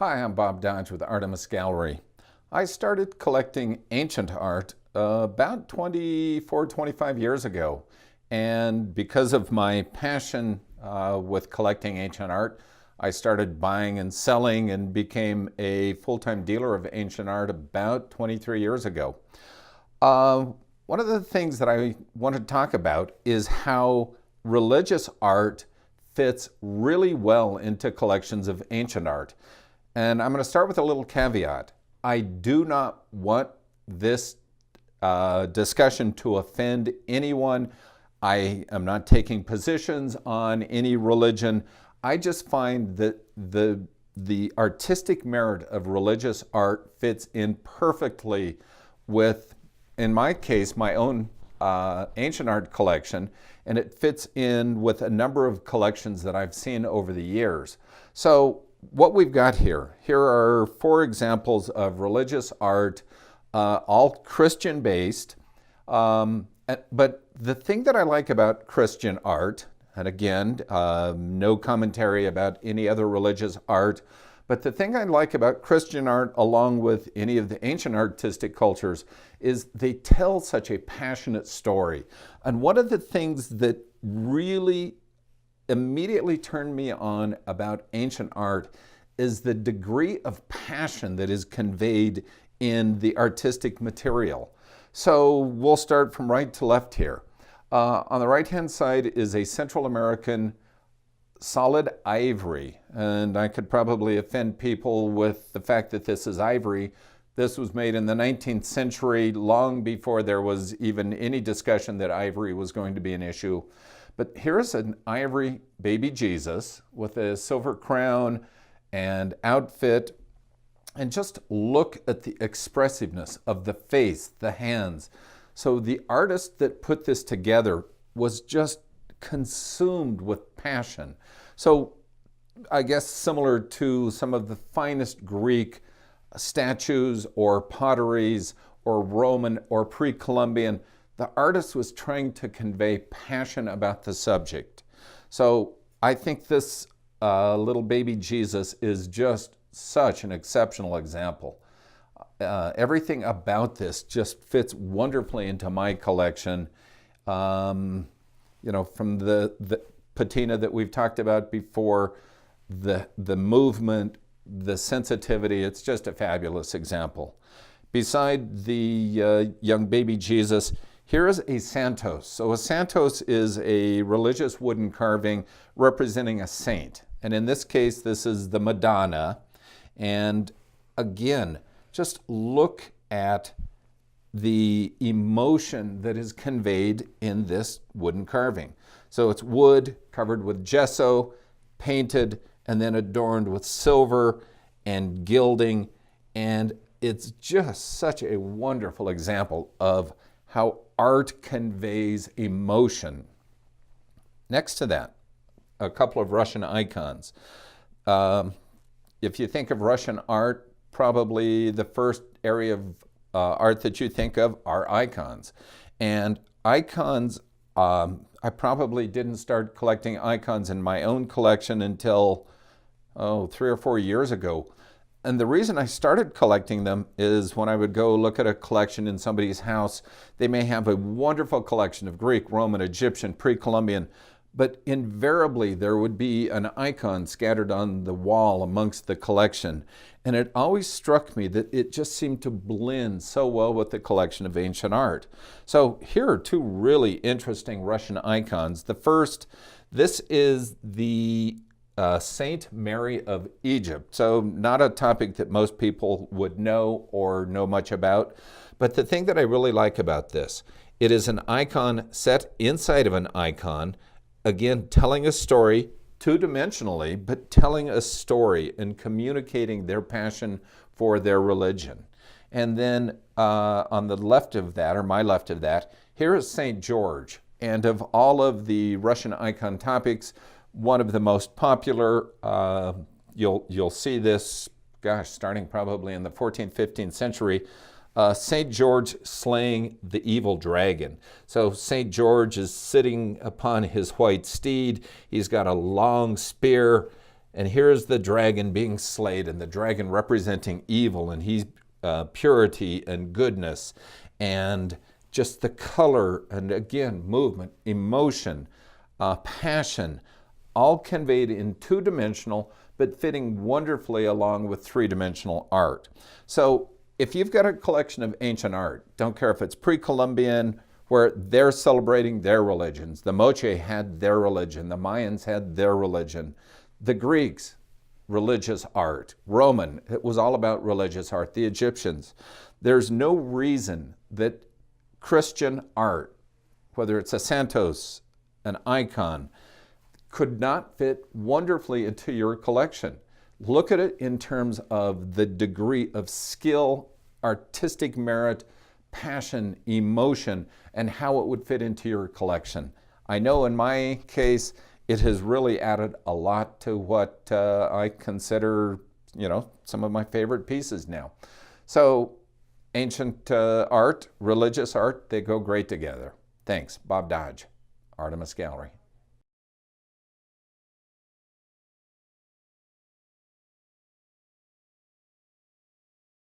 Hi, I'm Bob Dodge with Artemis Gallery. I started collecting ancient art about 25 years ago. And because of my passion with collecting ancient art, I started buying and selling and became a full-time dealer of ancient art about 23 years ago. One of the things that I want to talk about is how religious art fits really well into collections of ancient art. And I'm going to start with a little caveat. I do not want this discussion to offend anyone. I am not taking positions on any religion. I just find that the artistic merit of religious art fits in perfectly with, in my case, my own ancient art collection, and it fits in with a number of collections that I've seen over the years. So what we've got here are 4 examples of religious art, all Christian-based. But the thing that I like about Christian art, and again, no commentary about any other religious art, but the thing I like about Christian art, along with any of the ancient artistic cultures, is they tell such a passionate story. And one of the things that really immediately turned me on about ancient art is the degree of passion that is conveyed in the artistic material. So we'll start from right to left here. On the right-hand side is a Central American solid ivory, and I could probably offend people with the fact that this is ivory. This was made in the 19th century, long before there was even any discussion that ivory was going to be an issue. But here's an ivory baby Jesus with a silver crown and outfit. And just look at the expressiveness of the face, the hands. So the artist that put this together was just consumed with passion. So I guess similar to some of the finest Greek statues or potteries or Roman or pre-Columbian, the artist was trying to convey passion about the subject. So I think this little baby Jesus is just such an exceptional example. Everything about this just fits wonderfully into my collection. You know, from the patina that we've talked about before, the movement, the sensitivity, it's just a fabulous example. Beside the young baby Jesus, here is a Santos. So a Santos is a religious wooden carving representing a saint. And in this case, this is the Madonna. And again, just look at the emotion that is conveyed in this wooden carving. So it's wood covered with gesso, painted, and then adorned with silver and gilding. And it's just such a wonderful example of how art conveys emotion. Next to that, a couple of Russian icons. If you think of Russian art, probably the first area of art that you think of are icons. And icons, I probably didn't start collecting icons in my own collection until 3 or 4 years ago. And the reason I started collecting them is when I would go look at a collection in somebody's house, they may have a wonderful collection of Greek, Roman, Egyptian, pre-Columbian, but invariably there would be an icon scattered on the wall amongst the collection. And it always struck me that it just seemed to blend so well with the collection of ancient art. So here are 2 really interesting Russian icons. The first, this is the Saint Mary of Egypt. So not a topic that most people would know or know much about. But the thing that I really like about this, it is an icon set inside of an icon, again, telling a story 2-dimensionally, but telling a story and communicating their passion for their religion. And then on the left of that, or my left of that, here is St. George. And of all of the Russian icon topics, one of the most popular, you'll see this, starting probably in the 14th, 15th century, St. George slaying the evil dragon. So St. George is sitting upon his white steed. He's got a long spear, And here's the dragon being slayed, and the dragon representing evil, and he's purity and goodness, and just the color, and again, movement, emotion, passion, all conveyed in two-dimensional, but fitting wonderfully along with three-dimensional art. So if you've got a collection of ancient art, don't care if it's pre-Columbian, where they're celebrating their religions. The Moche had their religion. The Mayans had their religion. The Greeks, religious art. Roman, it was all about religious art. The Egyptians. There's no reason that Christian art, whether it's a Santos, an icon, could not fit wonderfully into your collection. Look at it in terms of the degree of skill, artistic merit, passion, emotion, and how it would fit into your collection. I know in my case, it has really added a lot to what I consider, some of my favorite pieces now. So ancient art, religious art, they go great together. Thanks. Bob Dodge, Artemis Gallery.